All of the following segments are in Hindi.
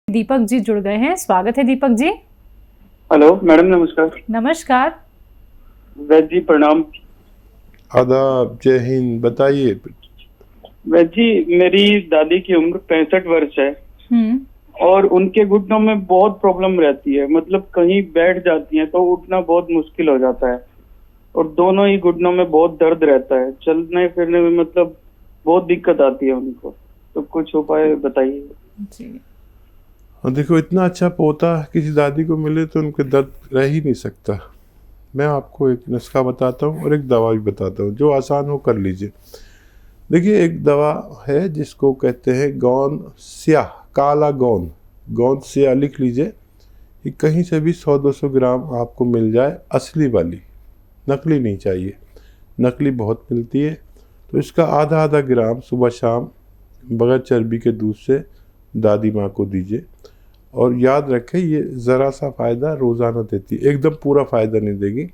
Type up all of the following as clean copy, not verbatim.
दीपक जी जुड़ गए हैं। स्वागत है दीपक जी। हेलो मैडम, नमस्कार। नमस्कार। वैद जी प्रणाम। आदाब, जय हिंद। बताइए। वैद जी, मेरी दादी की उम्र 65 वर्ष है और उनके घुटनों में बहुत प्रॉब्लम रहती है। मतलब कहीं बैठ जाती हैं तो उठना बहुत मुश्किल हो जाता है और दोनों ही घुटनों में बहुत दर्द रहता है। चलने फिरने में मतलब बहुत दिक्कत आती है उनको। तो कुछ उपाय बताइए जी। और देखो, इतना अच्छा पोता किसी दादी को मिले तो उनके दर्द रह ही नहीं सकता। मैं आपको एक नुस्खा बताता हूँ और एक दवा भी बताता हूँ, जो आसान हो कर लीजिए। देखिए, एक दवा है जिसको कहते हैं गौन स्याह, काला गौन, गौन स्याह लिख लीजिए। कि कहीं से भी 100-200 ग्राम आपको मिल जाए, असली वाली, नकली नहीं चाहिए। नकली बहुत मिलती है। तो इसका आधा आधा ग्राम सुबह शाम बगैर चर्बी के दूध से दादी माँ को दीजिए। और याद रखें, ये ज़रा सा फ़ायदा रोज़ाना देती है, एकदम पूरा फ़ायदा नहीं देगी।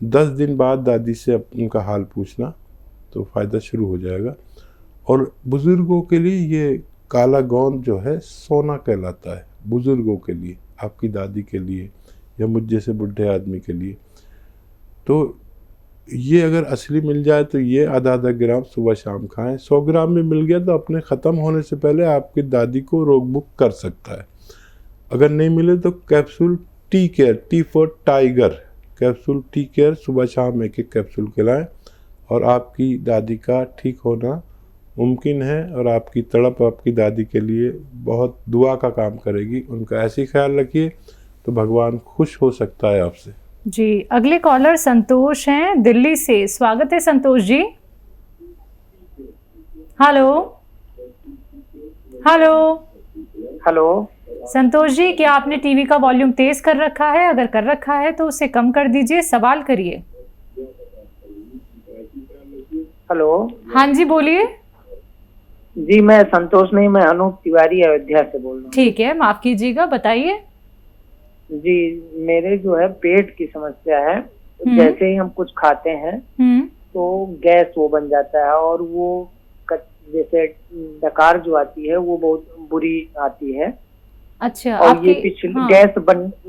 10 दिन बाद दादी से उनका हाल पूछना तो फ़ायदा शुरू हो जाएगा। और बुज़ुर्गों के लिए ये काला गोंद जो है सोना कहलाता है। बुज़ुर्गों के लिए, आपकी दादी के लिए या मुझ जैसे बुढ़े आदमी के लिए। तो ये अगर असली मिल जाए तो ये आधा आधा ग्राम सुबह शाम खाएं। 100 ग्राम में मिल गया तो अपने ख़त्म होने से पहले आपकी दादी को रोग मुक्त कर सकता है। अगर नहीं मिले तो capsule tea care, T for tiger, capsule tea care सुबह शाम एक एक कैप्सूल खिलाएं और आपकी दादी का ठीक होना मुमकिन है। और आपकी तड़प आपकी दादी के लिए बहुत दुआ का काम करेगी। उनका ऐसे ही ख्याल रखिए तो भगवान खुश हो सकता है आपसे। जी, अगले कॉलर संतोष हैं दिल्ली से। स्वागत है Santosh ji. Hello hello hello. Santosh ji, क्या आपने टीवी का वॉल्यूम तेज कर रखा है? अगर कर रखा है तो उसे कम कर दीजिए। सवाल करिए। हेलो। हाँ जी, बोलिए। जी, मैं संतोष नहीं, मैं अनूप तिवारी अयोध्या से बोल रहा हूँ। ठीक है, माफ कीजिएगा, बताइए। जी, मेरे जो है पेट की समस्या है। जैसे ही हम कुछ खाते हैं तो गैस वो बन जाता है और वो जैसे डकार जो आती है वो बहुत बुरी आती है। अच्छा, और ये पिछले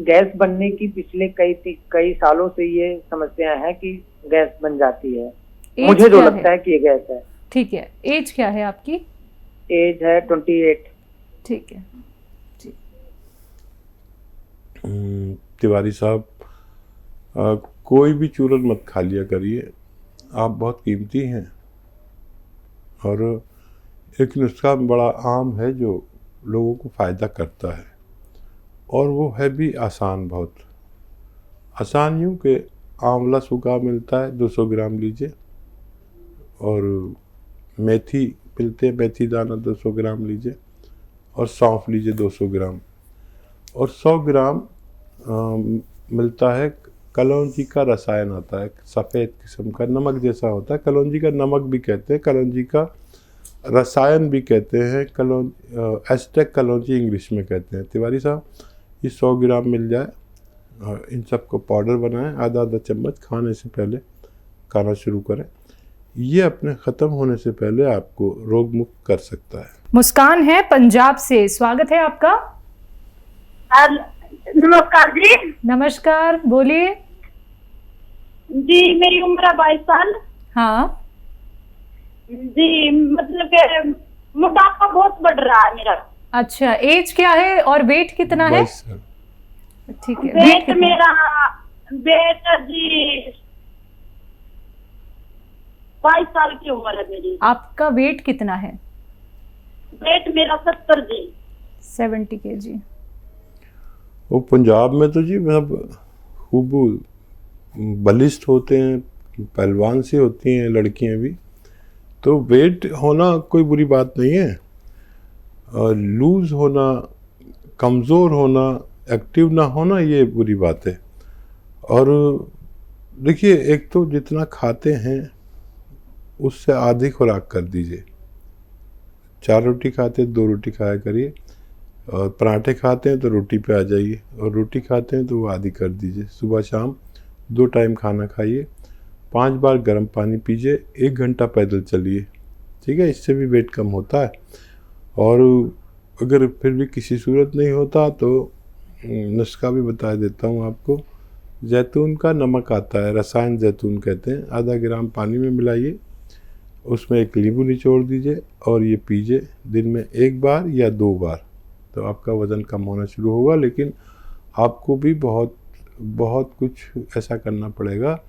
गैस बनने की पिछले कई सालों से ये समस्या है कि गैस बन जाती है। मुझे जो लगता है कि ये गैस है। ठीक है, एज क्या है आपकी? एज है 28। ठीक है। तिवारी साहब, कोई भी चूरन मत खा लिया करिए, आप बहुत कीमती हैं। और एक नुस्खा बड़ा आम है जो लोगों को फ़ायदा करता है और वो है भी आसान, बहुत आसान। यूँ कि आंवला सूखा मिलता है, 200 ग्राम लीजिए। और मेथी मिलते हैं, मेथी दाना 200 ग्राम लीजिए। और सौंफ लीजिए 200 ग्राम। और 100 ग्राम मिलता है कलौंजी का रसायन, आता है सफ़ेद किस्म का, नमक जैसा होता है। कलौंजी का नमक भी कहते हैं, कलौंजी का रसायन भी कहते हैं। एस्टेक कलौंजी इंग्लिश में कहते हैं। तिवारी साहब, ये 100 ग्राम मिल जाए, इन सब को पाउडर बनाएं, आधा आधा चम्मच खाने से पहले खाना शुरू करें। ये अपने ख़त्म होने से पहले आपको रोग मुक्त कर सकता है। मुस्कान है पंजाब से। स्वागत है आपका। नमस्कार जी। नमस्कार, बोलिए। जी, मेरी उम्र है 22 साल। हाँ जी, मतलब कि मोटापा बहुत बढ़ रहा है मेरा। अच्छा, एज क्या है और वेट कितना है? ठीक है। वेट मेरा जी 22 साल की उम्र है मेरी। आपका वेट कितना है? वेट मेरा 70 जी। 70 kg। वो पंजाब में तो जी मतलब खूब बलिष्ठ होते हैं, पहलवान सी होती हैं लड़कियां भी। तो वेट होना कोई बुरी बात नहीं है। और लूज़ होना, कमज़ोर होना, एक्टिव ना होना, ये बुरी बात है। और देखिए, एक तो जितना खाते हैं उससे आधी खुराक कर दीजिए। 4 रोटी खाते हैं 2 रोटी खाया करिए। और पराठे खाते हैं तो रोटी पे आ जाइए, और रोटी खाते हैं तो वो आधी कर दीजिए। सुबह शाम 2 टाइम खाना खाइए, 5 बार गर्म पानी पीजिए, 1 घंटा पैदल चलिए। ठीक है, इससे भी वेट कम होता है। और अगर फिर भी किसी सूरत नहीं होता तो नुस्खा भी बता देता हूँ आपको। जैतून का नमक आता है, रसायन जैतून कहते हैं, आधा ग्राम पानी में मिलाइए, उसमें एक नींबू निचोड़ दीजिए और ये पीजिए दिन में 1 बार या 2 बार, तो आपका वज़न कम होना शुरू होगा। लेकिन आपको भी बहुत बहुत कुछ ऐसा करना पड़ेगा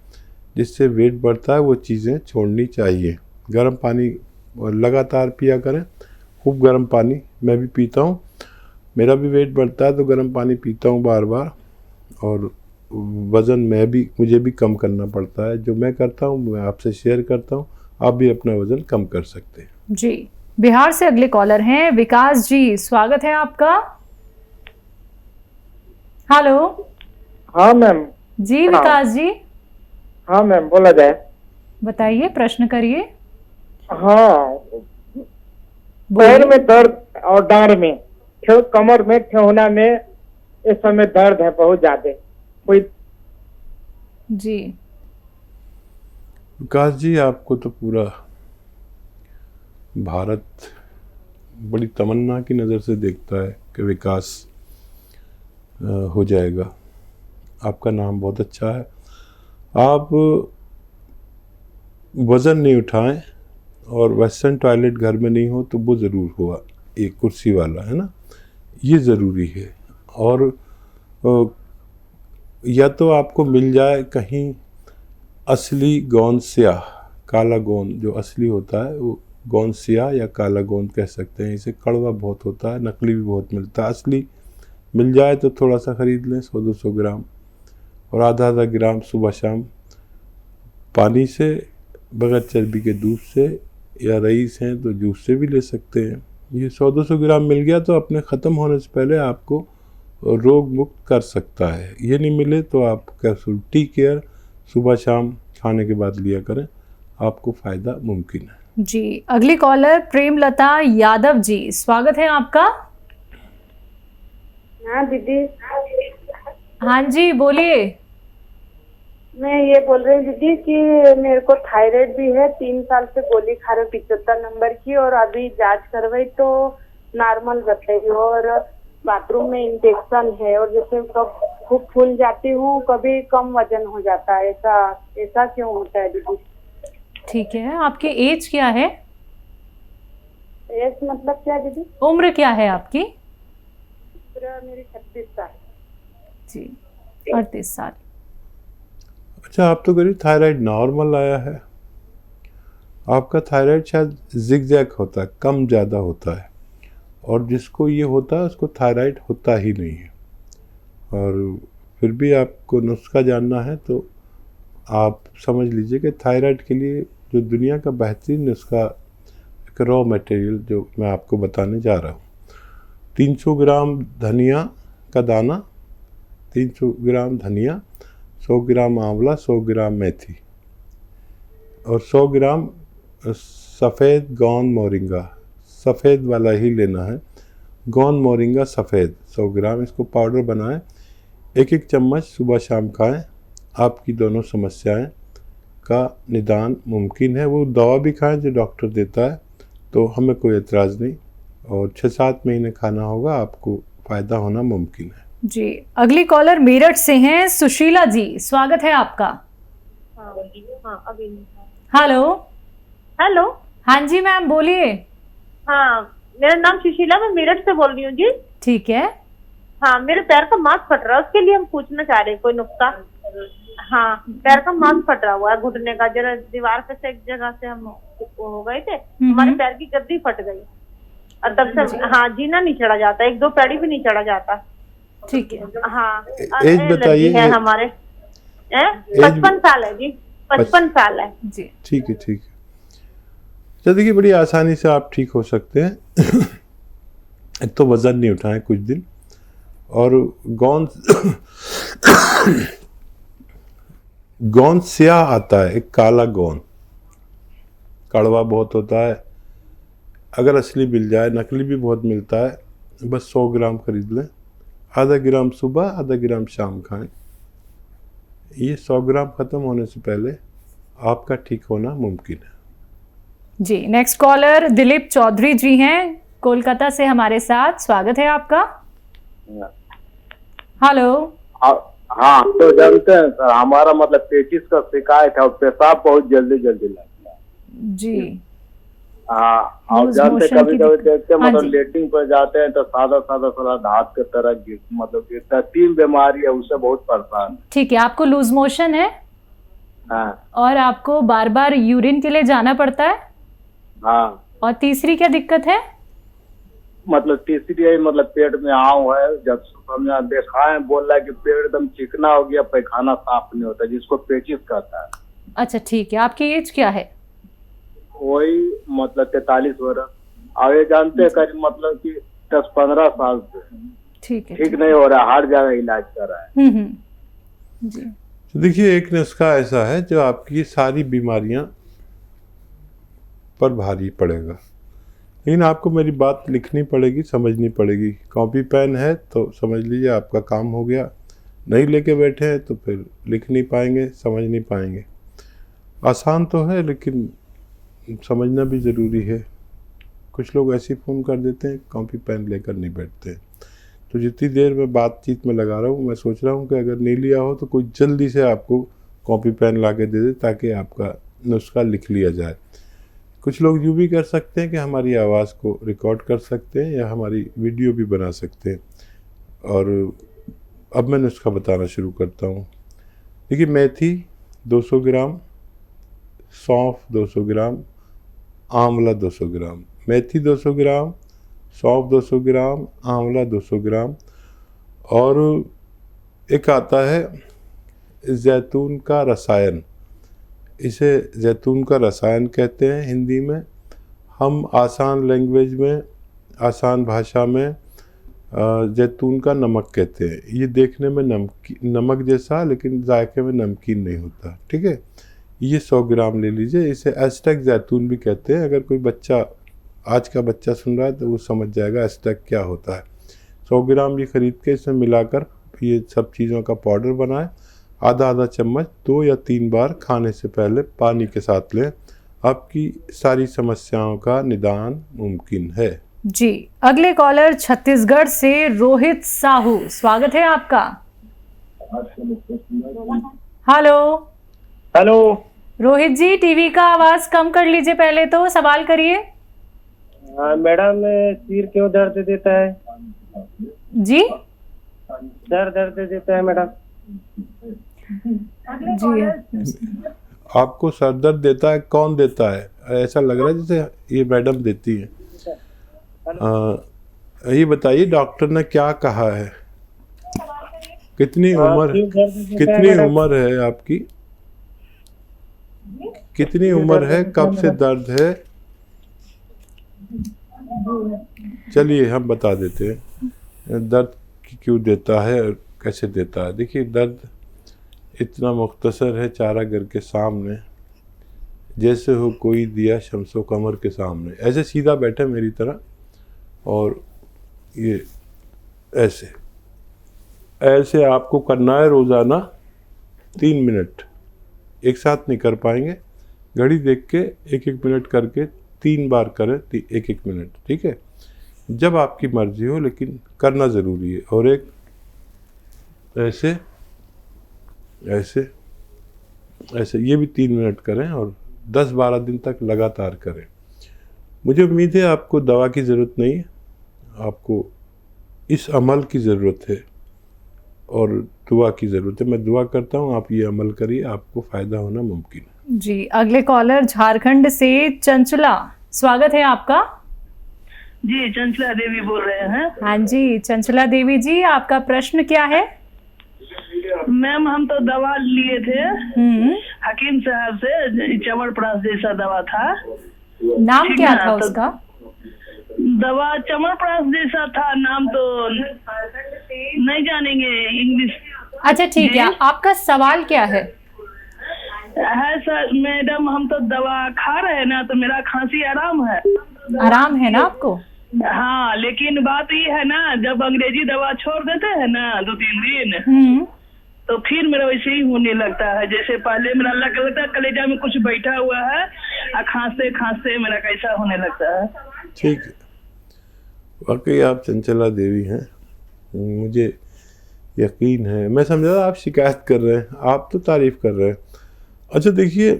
जिससे वेट बढ़ता है, वो चीज़ें छोड़नी चाहिए। गर्म पानी लगातार पिया करें, खूब गर्म पानी। मैं भी पीता हूँ, मेरा भी वेट बढ़ता है तो गर्म पानी पीता हूँ बार बार, और वज़न मुझे भी कम करना पड़ता है। जो मैं करता हूँ मैं आपसे शेयर करता हूँ, आप भी अपना वज़न कम कर सकते हैं। जी, बिहार से अगले कॉलर हैं विकास जी, स्वागत है आपका। हेलो। हाँ मैम। जी विकास जी, हाँ मैम, बोला जाए। बताइए, प्रश्न करिए। हाँ, पैर में दर्द और डांड में, कमर में, ठेहुना में इस समय दर्द है बहुत ज्यादा। कोई जी विकास जी, आपको तो पूरा भारत बड़ी तमन्ना की नज़र से देखता है कि विकास हो जाएगा। आपका नाम बहुत अच्छा है। आप वज़न नहीं उठाएं और वेस्टर्न टॉयलेट घर में नहीं हो तो वो ज़रूर हुआ, एक कुर्सी वाला है ना, ये ज़रूरी है। और या तो आपको मिल जाए कहीं असली गोंद स्याह, काला गोंद जो असली होता है वो गोंद स्याह या काला गोंद कह सकते हैं। इसे कड़वा बहुत होता है, नकली भी बहुत मिलता है। असली मिल जाए तो थोड़ा सा ख़रीद लें, 100-200 ग्राम, और आधा ग्राम सुबह शाम पानी से, बगैर चर्बी के दूध से, या रईस हैं तो जूस से भी ले सकते हैं। ये 100-200 ग्राम मिल गया तो अपने ख़त्म होने से पहले आपको रोग मुक्त कर सकता है। ये नहीं मिले तो आप कैप्सूल टी केयर सुबह शाम खाने के बाद लिया करें, आपको फ़ायदा मुमकिन है। जी, अगली कॉलर प्रेमलता यादव जी, स्वागत है आपका। हाँ दीदी। हाँ जी, बोलिए। मैं ये बोल रही हूँ दीदी कि मेरे को थायराइड भी है, 3 साल से गोली खा रहे 75 नंबर की, और अभी जांच करवाई तो नॉर्मल बताई, और बाथरूम में इंफेक्शन है, और जैसे कब खूब फूल जाती हूँ, कभी कम वजन हो जाता है। ऐसा क्यों होता है दीदी? ठीक है, आपकी एज क्या है? एज मतलब क्या दीदी? उम्र क्या है आपकी? मेरी 36 साल। जी, 38 साल। अच्छा, आप तो करीब थायराइड नॉर्मल आया है। आपका थायराइड शायद जिगजैग होता है, कम ज़्यादा होता है, और जिसको ये होता है उसको थायराइड होता ही नहीं है। और फिर भी आपको नुस्खा जानना है तो आप समझ लीजिए कि थायराइड के लिए जो दुनिया का बेहतरीन नुस्खा, एक रॉ मटेरियल जो मैं आपको बताने जा रहा हूँ। 300 ग्राम धनिया का दाना, 300 ग्राम धनिया, 100 ग्राम आंवला, 100 ग्राम मेथी, और 100 ग्राम सफ़ेद गोंद मोरिंगा, सफ़ेद वाला ही लेना है, गोंद मोरिंगा सफ़ेद 100 ग्राम। इसको पाउडर बनाएं, 1-1 चम्मच सुबह शाम खाएं। आपकी दोनों समस्याएं का निदान मुमकिन है। वो दवा भी खाएं जो डॉक्टर देता है, तो हमें कोई एतराज़ नहीं, और 6-7 महीने खाना होगा, आपको फ़ायदा होना मुमकिन है। जी, अगली कॉलर मेरठ से हैं सुशीला जी, स्वागत है आपका। हेलो। हेलो। हाँ जी मैम, बोलिए। हाँ, मेरा नाम सुशीला, मैं मेरठ से बोल रही हूँ जी। ठीक है। हाँ, मेरे पैर का मांस फट रहा है, उसके लिए हम पूछना चाह रहे हैं कोई नुस्खा। हाँ, पैर का मांस फट रहा हुआ है, घुटने का, जरा दीवार पे से एक जगह से हम हो गए थे, हमारे पैर की गद्दी फट गई, और तब से हाँ जीना नहीं चढ़ा जाता, 1-2 पैड़ी भी नहीं चढ़ा जाता। ठीक है। हाँ, एज बताइए। है हमारे 55 साल है जी, 55 साल है जी। ठीक है, ठीक है। तो देखिए, बड़ी आसानी से आप ठीक हो सकते हैं। एक तो वज़न नहीं उठाएं कुछ दिन, और गोंद स्याह आता है, एक काला गोंद, कड़वा बहुत होता है। अगर असली मिल जाए, नकली भी बहुत मिलता है, बस 100 ग्राम खरीद लें, आधा ग्राम सुबह, आधा ग्राम शाम खाएं। ये 100 ग्राम ख़त्म होने से पहले आपका ठीक होना मुमकिन है। जी, नेक्स्ट कॉलर दिलीप चौधरी जी हैं, कोलकाता से हमारे साथ, स्वागत है आपका। हेलो। हाँ, तो जानते हैं सर, हमारा मतलब पेचिस का शिकायत है और पेशाब बहुत जल्दी लगता है जी। हाँ, और लूज जानते मोशन कभी की कभी दिक्कत। देखते हैं हाँ मतलब जी। लेटरिन पर जाते हैं तो सादा धात के तरह मतलब गिरता है। 3 बीमारी है, उससे बहुत परेशान। ठीक है, आपको लूज मोशन है हाँ और आपको बार बार यूरिन के लिए जाना पड़ता है, हाँ, और तीसरी क्या दिक्कत है? मतलब तीसरी है मतलब पेट में आव है। जब हमने देखा है, बोल रहा है कि पेट एकदम चिकना हो गया, पैखाना साफ नहीं होता, जिसको पेचिस कहता है। अच्छा ठीक है, आपकी एज क्या है? वही मतलब 43 वर्ष। और ये जानते हैं करीब मतलब कि 10-15 साल से ठीक है। ठीक नहीं हो रहा, हर जगह इलाज कर रहा है। जी। तो देखिए, एक नुस्खा ऐसा है जो आपकी सारी बीमारियां पर भारी पड़ेगा, लेकिन आपको मेरी बात लिखनी पड़ेगी, समझनी पड़ेगी। कॉपी पेन है तो समझ लीजिए आपका काम हो गया, नहीं लेके बैठे हैं तो फिर लिख नहीं पाएंगे, समझ नहीं पाएंगे। आसान तो है लेकिन समझना भी ज़रूरी है। कुछ लोग ऐसे फ़ोन कर देते हैं, कॉपी पेन लेकर नहीं बैठते हैं। तो जितनी देर मैं बातचीत में लगा रहा हूँ, मैं सोच रहा हूँ कि अगर नहीं लिया हो तो कोई जल्दी से आपको कॉपी पेन ला के दे दे, ताकि आपका नुस्खा लिख लिया जाए। कुछ लोग यूँ भी कर सकते हैं कि हमारी आवाज़ को रिकॉर्ड कर सकते हैं या हमारी वीडियो भी बना सकते हैं। और अब मैं नुस्खा बताना शुरू करता हूँ। देखिए, मेथी 200 ग्राम, सौंफ 200 ग्राम, आंवला 200 ग्राम। मेथी 200 ग्राम, सौंफ 200 ग्राम, आंवला 200 ग्राम। और एक आता है जैतून का रसायन, इसे जैतून का रसायन कहते हैं हिंदी में। हम आसान लैंग्वेज में, आसान भाषा में जैतून का नमक कहते हैं। ये देखने में नमक जैसा, लेकिन जायके में नमकीन नहीं होता, ठीक है। ये 100 ग्राम ले लीजिए। इसे एस्टेक जैतून भी कहते हैं। अगर कोई बच्चा, आज का बच्चा सुन रहा है तो वो समझ जाएगा एस्टेक क्या होता है। 100 ग्राम ये खरीद के इसमें मिलाकर ये सब चीज़ों का पाउडर बनाएं। आधा चम्मच 2 या 3 बार खाने से पहले पानी के साथ लें। आपकी सारी समस्याओं का निदान मुमकिन है। जी। अगले कॉलर छत्तीसगढ़ से रोहित साहू, स्वागत है आपका। हेलो। हेलो। रोहित जी, टीवी का आवाज कम कर लीजिए पहले, तो सवाल करिए। मैडम, सिर क्यों दर्द देता है? जी सर दर्द देता है मैडम। जी। आपको सर दर्द देता है? कौन देता है? ऐसा लग रहा है जैसे ये मैडम देती है। ये बताइए, डॉक्टर ने क्या कहा है? कितनी उम्र है आपकी? कितनी उम्र है? कब से दर्द है? चलिए हम बता देते हैं दर्द क्यों देता है और कैसे देता है। देखिए, दर्द इतना मुख्तसर है, चारा घर के सामने जैसे हो कोई दिया शम्सो कमर के सामने। ऐसे सीधा बैठे मेरी तरह, और ये ऐसे ऐसे आपको करना है रोज़ाना 3 मिनट। एक साथ नहीं कर पाएंगे, घड़ी देख के 1-1 मिनट करके 3 बार करें, 1-1 मिनट, ठीक है। जब आपकी मर्जी हो, लेकिन करना ज़रूरी है। और एक ऐसे ऐसे ऐसे, ये भी 3 मिनट करें और 10-12 दिन तक लगातार करें। मुझे उम्मीद है आपको दवा की ज़रूरत नहीं है, आपको इस अमल की ज़रूरत है और दुआ की ज़रूरत है। मैं दुआ करता हूँ आप ये अमल करिए, आपको फ़ायदा होना मुमकिन है। जी। अगले कॉलर झारखंड से चंचला, स्वागत है आपका। जी, चंचला देवी बोल रहे हैं। हाँ जी, चंचला देवी जी, आपका प्रश्न क्या है? मैम, हम तो दवा लिए थे हकीम साहब से, चवनप्राश जैसा दवा था। नाम क्या था उसका? दवा चवनप्राश जैसा था, नाम तो नहीं जानेंगे इंग्लिश। अच्छा ठीक है, आपका सवाल क्या है? सर मैडम, हम तो दवा खा रहे हैं ना, तो मेरा खांसी आराम है। आराम है ना आपको? हाँ, लेकिन बात ये है ना, जब अंग्रेजी दवा छोड़ देते हैं ना 2-3 दिन, तो फिर मेरा वैसे ही होने लगता है। जैसे पहले मेरा लगता है कलेजा में कुछ बैठा हुआ है, और खांसते खांसते मेरा कैसा होने लगता है। ठीक है, वाकई आप चंचला देवी हैं, मुझे यकीन है। मैं समझा था आप शिकायत कर रहे हैं, आप तो तारीफ कर रहे हैं। अच्छा देखिए,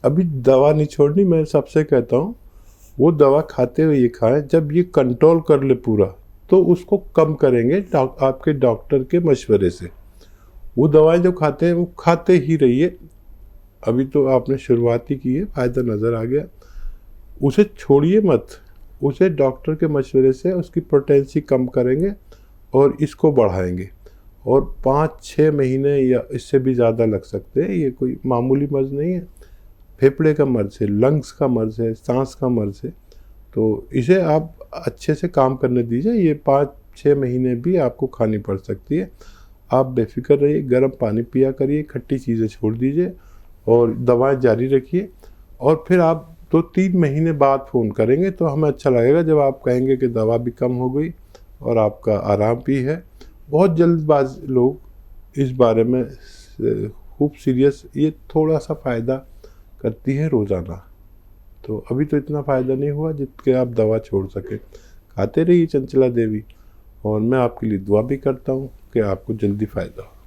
अभी दवा नहीं छोड़नी, मैं सबसे कहता हूँ वो दवा खाते हुए ये खाएं। जब ये कंट्रोल कर ले पूरा तो उसको कम करेंगे आपके डॉक्टर के मशवरे से। वो दवाएं जो खाते हैं वो खाते ही रहिए। अभी तो आपने शुरुआत ही की है, फ़ायदा नज़र आ गया, उसे छोड़िए मत। उसे डॉक्टर के मशवरे से उसकी पोटेंसी कम करेंगे और इसको बढ़ाएंगे। और 5-6 महीने या इससे भी ज़्यादा लग सकते हैं। ये कोई मामूली मर्ज़ नहीं है, फेफड़े का मर्ज़ है, लंग्स का मर्ज़ है, सांस का मर्ज़ है। तो इसे आप अच्छे से काम करने दीजिए। ये 5-6 महीने भी आपको खानी पड़ सकती है। आप बेफिक्र रहिए, गर्म पानी पिया करिए, खट्टी चीज़ें छोड़ दीजिए और दवाएं जारी रखिए। और फिर आप 2-3 महीने बाद फ़ोन करेंगे तो हमें अच्छा लगेगा, जब आप कहेंगे कि दवा भी कम हो गई और आपका आराम भी है। बहुत जल्दबाज लोग इस बारे में खूब सीरियस, ये थोड़ा सा फ़ायदा करती है रोज़ाना। तो अभी तो इतना फ़ायदा नहीं हुआ जितके आप दवा छोड़ सकें। खाते रहिए चंचला देवी, और मैं आपके लिए दुआ भी करता हूँ कि आपको जल्दी फ़ायदा हो।